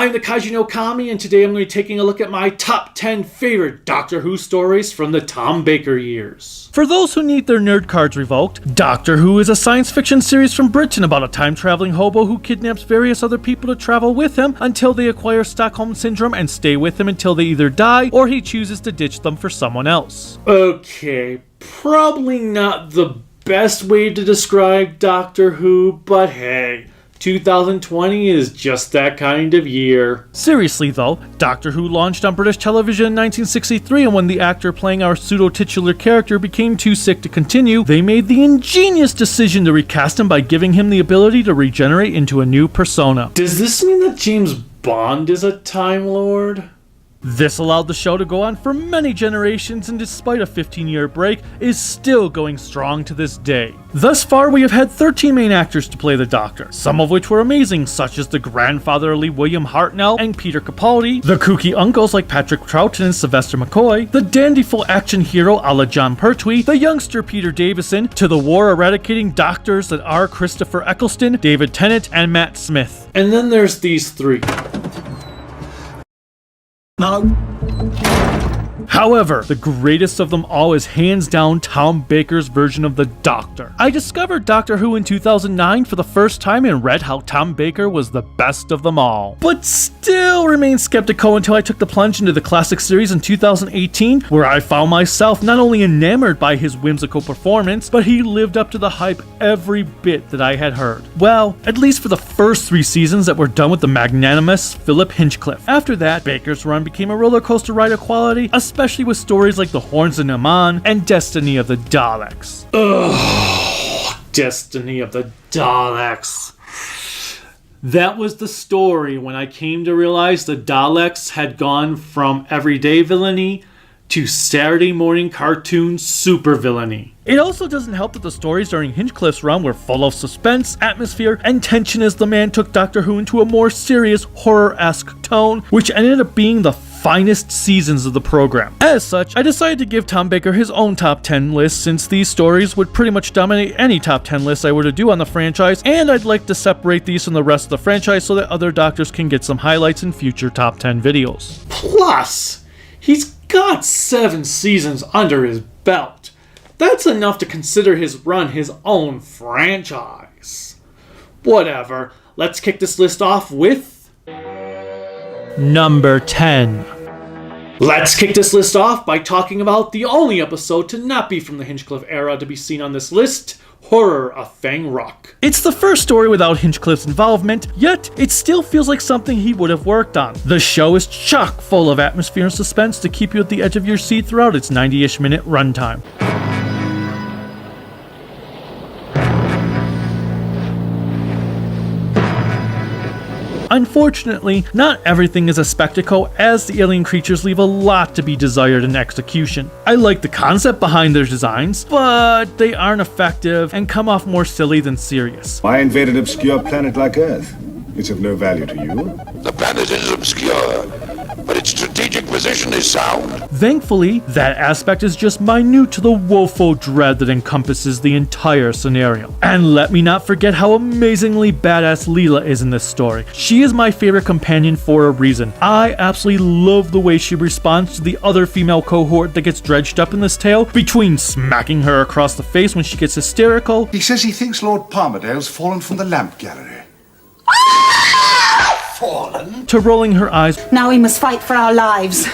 I'm the Kaiju no Kami, and today I'm going to be taking a look at my top 10 favorite Doctor Who stories from the Tom Baker years. For those who need their nerd cards revoked, Doctor Who is a science fiction series from Britain about a time-traveling hobo who kidnaps various other people to travel with him until they acquire Stockholm Syndrome and stay with him until they either die or he chooses to ditch them for someone else. Okay, probably not the best way to describe Doctor Who, but hey, 2020 is just that kind of year. Seriously though, Doctor Who launched on British television in 1963, and when the actor playing our pseudo-titular character became too sick to continue, they made the ingenious decision to recast him by giving him the ability to regenerate into a new persona. Does this mean that James Bond is a Time Lord? This allowed the show to go on for many generations, and despite a 15-year break, is still going strong to this day. Thus far, we have had 13 main actors to play the Doctor, some of which were amazing, such as the grandfatherly William Hartnell and Peter Capaldi, the kooky uncles like Patrick Troughton and Sylvester McCoy, the dandyful action hero a la John Pertwee, the youngster Peter Davison, to the war-eradicating doctors that are Christopher Eccleston, David Tennant, and Matt Smith. And then there's these three. No. However, the greatest of them all is hands down Tom Baker's version of the Doctor. I discovered Doctor Who in 2009 for the first time and read how Tom Baker was the best of them all. But still remained skeptical until I took the plunge into the classic series in 2018, where I found myself not only enamored by his whimsical performance, but he lived up to the hype every bit that I had heard. Well, at least for the first 3 seasons that were done with the magnanimous Philip Hinchcliffe. After that, Baker's run became a roller coaster ride of quality, especially with stories like The Horns of Naman and Destiny of the Daleks. Ugh, Destiny of the Daleks. That was the story when I came to realize the Daleks had gone from everyday villainy to Saturday morning cartoon super villainy. It also doesn't help that the stories during Hinchcliffe's run were full of suspense, atmosphere, and tension as the man took Doctor Who into a more serious, horror-esque tone, which ended up being the finest seasons of the program. As such, I decided to give Tom Baker his own top 10 list, since these stories would pretty much dominate any top 10 list I were to do on the franchise, and I'd like to separate these from the rest of the franchise so that other Doctors can get some highlights in future top 10 videos. Plus, he's got 7 seasons under his belt. That's enough to consider his run his own franchise. Whatever, let's kick this list off with number 10. Let's kick this list off by talking about the only episode to not be from the Hinchcliffe era to be seen on this list, Horror of Fang Rock. It's the first story without Hinchcliffe's involvement, yet it still feels like something he would have worked on. The show is chock full of atmosphere and suspense to keep you at the edge of your seat throughout its 90-ish minute runtime. Unfortunately, not everything is a spectacle, as the alien creatures leave a lot to be desired in execution. I like the concept behind their designs, but they aren't effective and come off more silly than serious. Why invade an obscure planet like Earth? It's of no value to you. The planet is obscure, but its strategic position is sound. Thankfully, that aspect is just minute to the woeful dread that encompasses the entire scenario. And let me not forget how amazingly badass Leela is in this story. She is my favorite companion for a reason. I absolutely love the way she responds to the other female cohort that gets dredged up in this tale, between smacking her across the face when she gets hysterical. He says he thinks Lord Palmerdale's fallen from the lamp gallery. Fallen? To rolling her eyes. Now we must fight for our lives.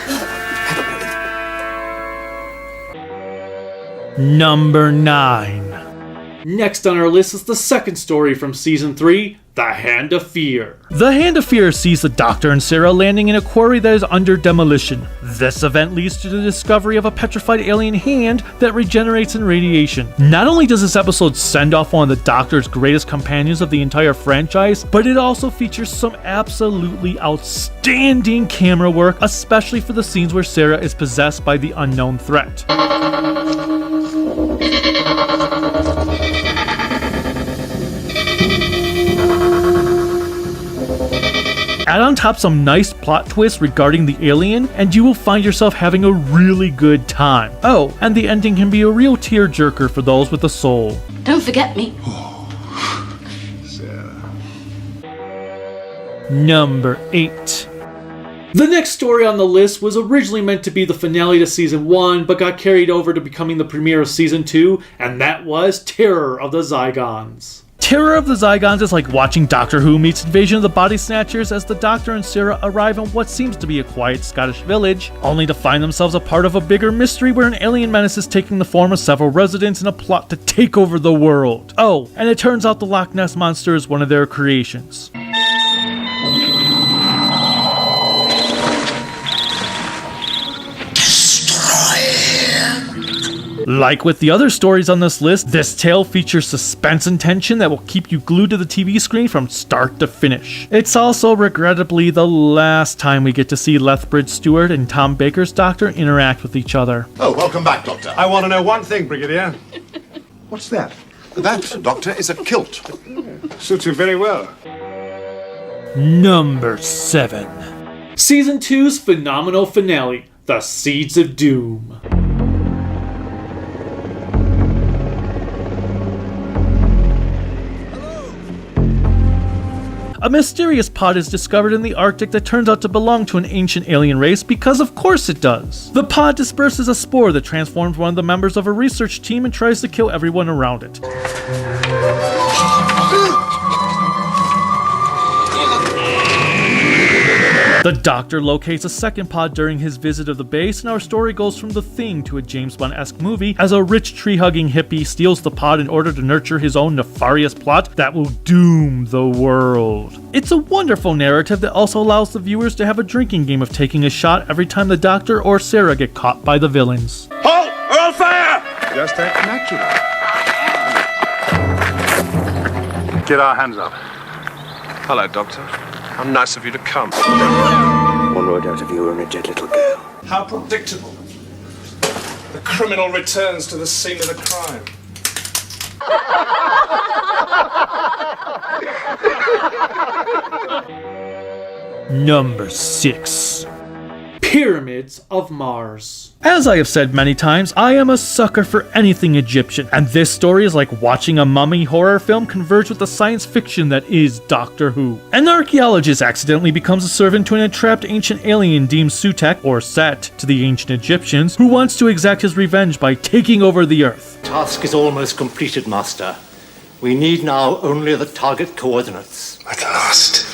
Number 9. Next on our list is the second story from Season 3, The Hand of Fear. The Hand of Fear sees the Doctor and Sarah landing in a quarry that is under demolition. This event leads to the discovery of a petrified alien hand that regenerates in radiation. Not only does this episode send off one of the Doctor's greatest companions of the entire franchise, but it also features some absolutely outstanding camera work, especially for the scenes where Sarah is possessed by the unknown threat. Add on top some nice plot twists regarding the alien, and you will find yourself having a really good time. Oh, and the ending can be a real tearjerker for those with a soul. Don't forget me. Sarah. Number 8. The next story on the list was originally meant to be the finale to Season 1, but got carried over to becoming the premiere of Season 2, and that was Terror of the Zygons. Terror of the Zygons is like watching Doctor Who meets Invasion of the Body Snatchers as the Doctor and Sarah arrive in what seems to be a quiet Scottish village, only to find themselves a part of a bigger mystery where an alien menace is taking the form of several residents in a plot to take over the world. Oh, and it turns out the Loch Ness Monster is one of their creations. Like with the other stories on this list, this tale features suspense and tension that will keep you glued to the TV screen from start to finish. It's also regrettably the last time we get to see Lethbridge Stewart and Tom Baker's Doctor interact with each other. Oh, welcome back, Doctor. I want to know one thing, Brigadier. What's that? That, Doctor, is a kilt. Suits you very well. Number 7. Season 2's phenomenal finale, The Seeds of Doom. A mysterious pod is discovered in the Arctic that turns out to belong to an ancient alien race because of course it does. The pod disperses a spore that transforms one of the members of a research team and tries to kill everyone around it. The Doctor locates a second pod during his visit of the base, and our story goes from The Thing to a James Bond-esque movie as a rich tree-hugging hippie steals the pod in order to nurture his own nefarious plot that will doom the world. It's a wonderful narrative that also allows the viewers to have a drinking game of taking a shot every time the Doctor or Sarah get caught by the villains. Halt! Or I'll fire! Just act natural. Get our hands up. Hello, Doctor. How nice of you to come. One word out of you and a dead little girl. How predictable. The criminal returns to the scene of the crime. Number 6. Pyramids of Mars. As I have said many times, I am a sucker for anything Egyptian, and this story is like watching a mummy horror film converge with the science fiction that is Doctor Who. An archaeologist accidentally becomes a servant to an entrapped ancient alien deemed Sutek, or Set, to the ancient Egyptians, who wants to exact his revenge by taking over the Earth. Task is almost completed, Master. We need now only the target coordinates. At last.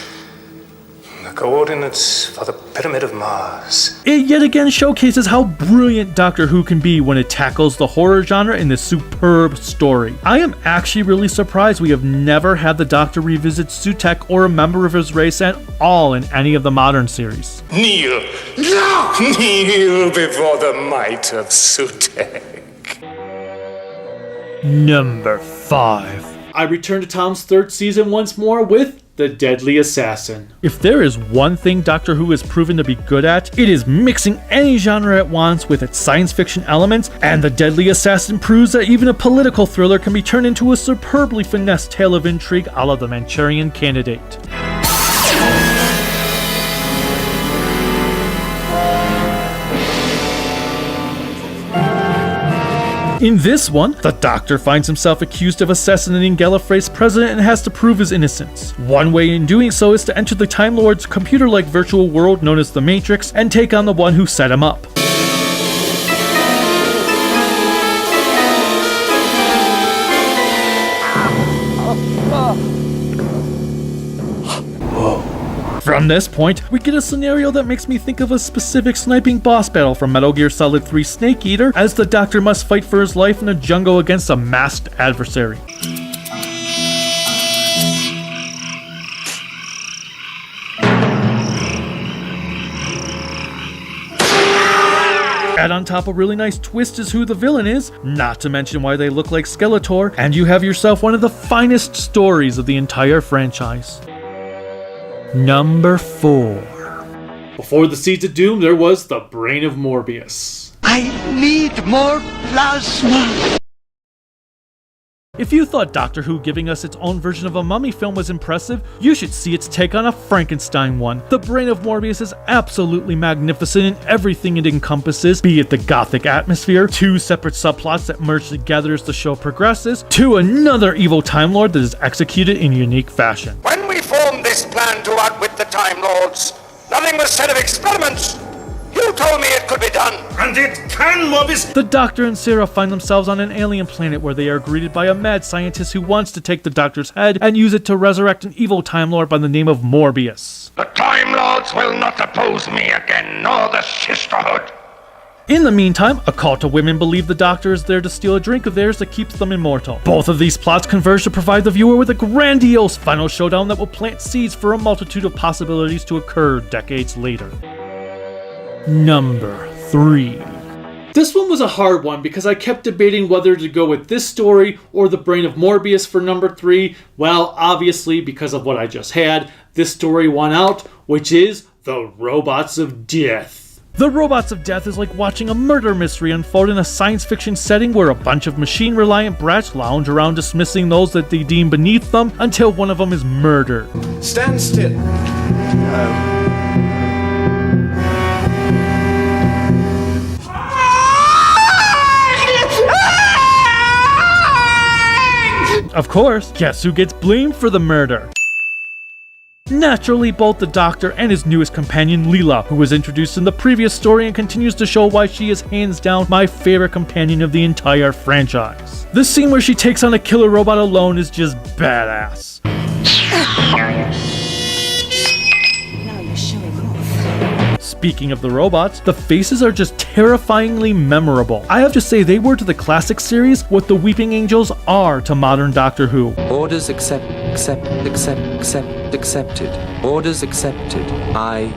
The coordinates for the Pyramid of Mars. It yet again showcases how brilliant Doctor Who can be when it tackles the horror genre in this superb story. I am actually really surprised we have never had the Doctor revisit Sutek or a member of his race at all in any of the modern series. Kneel! No! Kneel before the might of Sutek. Number 5. I return to Tom's third season once more with The Deadly Assassin. If there is one thing Doctor Who has proven to be good at, it is mixing any genre at once with its science fiction elements, and The Deadly Assassin proves that even a political thriller can be turned into a superbly finessed tale of intrigue a la The Manchurian Candidate. In this one, the Doctor finds himself accused of assassinating Gallifrey's president and has to prove his innocence. One way in doing so is to enter the Time Lord's computer-like virtual world known as the Matrix and take on the one who set him up. From this point, we get a scenario that makes me think of a specific sniping boss battle from Metal Gear Solid 3 Snake Eater, as the Doctor must fight for his life in a jungle against a masked adversary. Add on top a really nice twist as who the villain is, not to mention why they look like Skeletor, and you have yourself one of the finest stories of the entire franchise. Number 4. Before the Seeds of Doom, there was the Brain of Morbius. I need more plasma. If you thought Doctor Who giving us its own version of a mummy film was impressive, you should see its take on a Frankenstein one. The Brain of Morbius is absolutely magnificent in everything it encompasses, be it the gothic atmosphere, 2 separate subplots that merge together as the show progresses, to another evil Time Lord that is executed in unique fashion. When we we formed this plan to outwit the Time Lords, nothing was said of experiments. You told me it could be done. And it can, Morbius! The Doctor and Sarah find themselves on an alien planet where they are greeted by a mad scientist who wants to take the Doctor's head and use it to resurrect an evil Time Lord by the name of Morbius. The Time Lords will not oppose me again, nor the Sisterhood. In the meantime, a cult of women believe the Doctor is there to steal a drink of theirs that keeps them immortal. Both of these plots converge to provide the viewer with a grandiose final showdown that will plant seeds for a multitude of possibilities to occur decades later. Number 3. This one was a hard one because I kept debating whether to go with this story or the Brain of Morbius for number 3. Well, obviously, because of what I just had, this story won out, which is The Robots of Death. The Robots of Death is like watching a murder mystery unfold in a science fiction setting where a bunch of machine-reliant brats lounge around dismissing those that they deem beneath them until one of them is murdered. Stand still. Of course, guess who gets blamed for the murder? Naturally, both the Doctor and his newest companion, Leela, who was introduced in the previous story and continues to show why she is hands down my favorite companion of the entire franchise. The scene where she takes on a killer robot alone is just badass. Now you're showing off. Speaking of the robots, the faces are just terrifyingly memorable. I have to say they were to the classic series what the Weeping Angels are to modern Doctor Who. Orders accepted. Orders accepted. I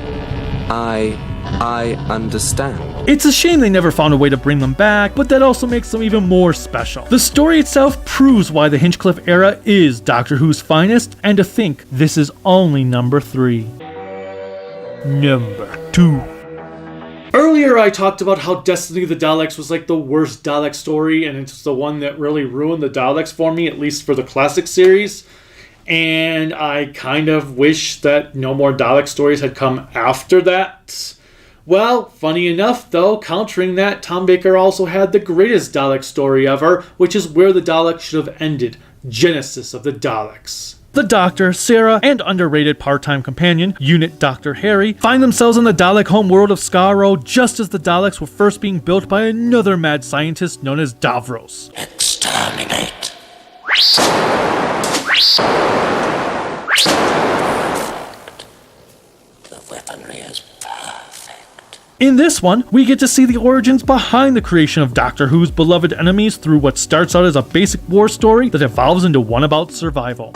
understand. It's a shame they never found a way to bring them back, but that also makes them even more special. The story itself proves why the Hinchcliffe era is Doctor Who's finest, and to think this is only number 3. Number 2. Earlier I talked about how Destiny of the Daleks was like the worst Dalek story, and it's the one that really ruined the Daleks for me, at least for the classic series. And I kind of wish that no more Dalek stories had come after that. Well, funny enough though, countering that, Tom Baker also had the greatest Dalek story ever, which is where the Daleks should have ended, Genesis of the Daleks. The Doctor, Sarah, and underrated part-time companion, Unit Dr. Harry, find themselves in the Dalek homeworld of Skaro just as the Daleks were first being built by another mad scientist known as Davros. Exterminate. The weaponry is perfect. In this one, we get to see the origins behind the creation of Doctor Who's beloved enemies through what starts out as a basic war story that evolves into one about survival.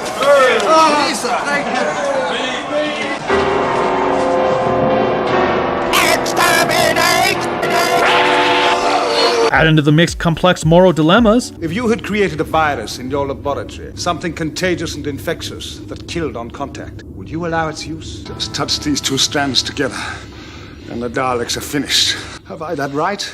Add into the mix complex moral dilemmas. If you had created a virus in your laboratory, something contagious and infectious that killed on contact, would you allow its use? Just touch these two strands together, and the Daleks are finished. Have I that right?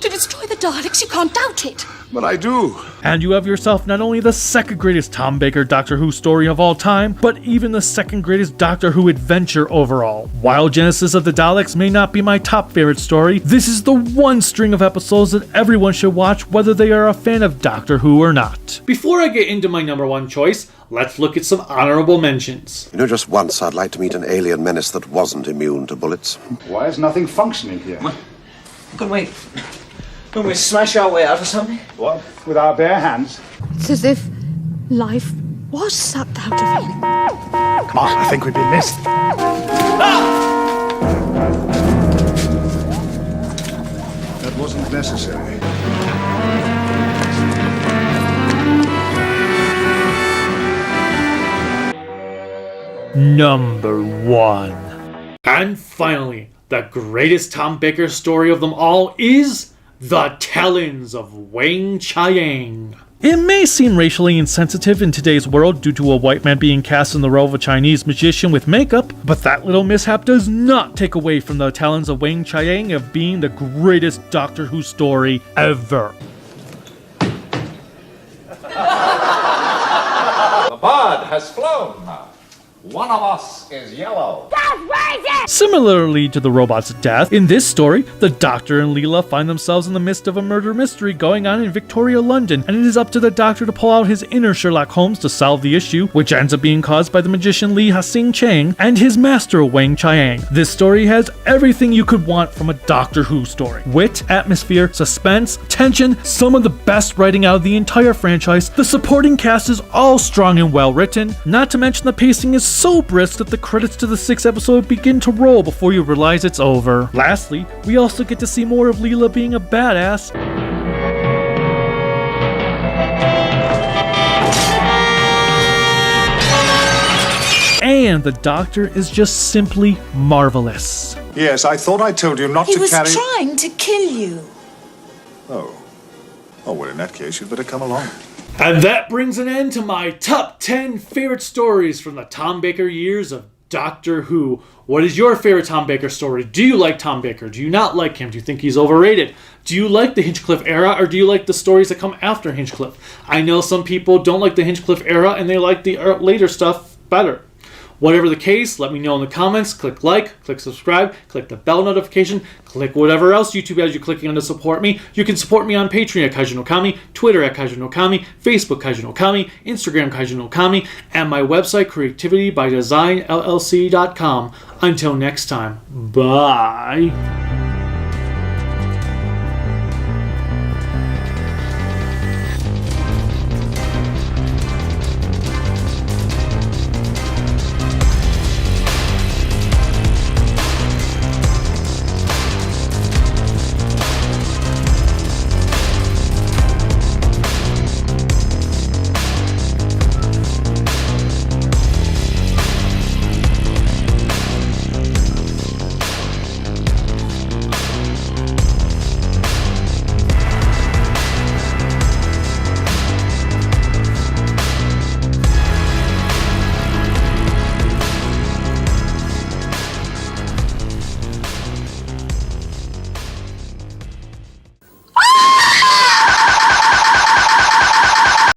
To destroy the Daleks, you can't doubt it. But I do. And you have yourself not only the second greatest Tom Baker Doctor Who story of all time, but even the second greatest Doctor Who adventure overall. While Genesis of the Daleks may not be my top favorite story, this is the one string of episodes that everyone should watch whether they are a fan of Doctor Who or not. Before I get into my number 1 choice, let's look at some honorable mentions. You know, just once I'd like to meet an alien menace that wasn't immune to bullets. Why is nothing functioning here? Can we smash our way out of something? What? With our bare hands? It's as if life was sucked out of him. Come on, I think we've been missed. That wasn't necessary. Number 1. And finally, the greatest Tom Baker story of them all is The Talons of Wang Chang. It may seem racially insensitive in today's world due to a white man being cast in the role of a Chinese magician with makeup, but that little mishap does not take away from The Talons of Wang Chang of being the greatest Doctor Who story ever. The bard has flown. One of us is yellow. Similarly to the robot's death, in this story, the Doctor and Leela find themselves in the midst of a murder mystery going on in Victoria, London, and it is up to the Doctor to pull out his inner Sherlock Holmes to solve the issue, which ends up being caused by the magician Lee Ha-Sing Chang and his master Wang Chang. This story has everything you could want from a Doctor Who story. Wit, atmosphere, suspense, tension, some of the best writing out of the entire franchise. The supporting cast is all strong and well written, not to mention the pacing is so brisk that the credits to the 6th episode begin to roll before you realize it's over. Lastly, we also get to see more of Leela being a badass. And the Doctor is just simply marvelous. Yes, I thought I told you not He to was carry... trying to kill you. Oh, well, in that case, you'd better come along. And that brings an end to my top 10 favorite stories from the Tom Baker years of Doctor Who. What is your favorite Tom Baker story? Do you like Tom Baker? Do you not like him? Do you think he's overrated? Do you like the Hinchcliffe era, or do you like the stories that come after Hinchcliffe? I know some people don't like the Hinchcliffe era and they like the later stuff better. Whatever the case, let me know in the comments. Click like, click subscribe, click the bell notification, click whatever else YouTube has you clicking on to support me. You can support me on Patreon at Kaiju no Kami, Twitter at Kaiju no Kami, Facebook Kaiju no Kami, Instagram Kaiju no Kami, and my website creativitybydesignllc.com. Until next time, bye.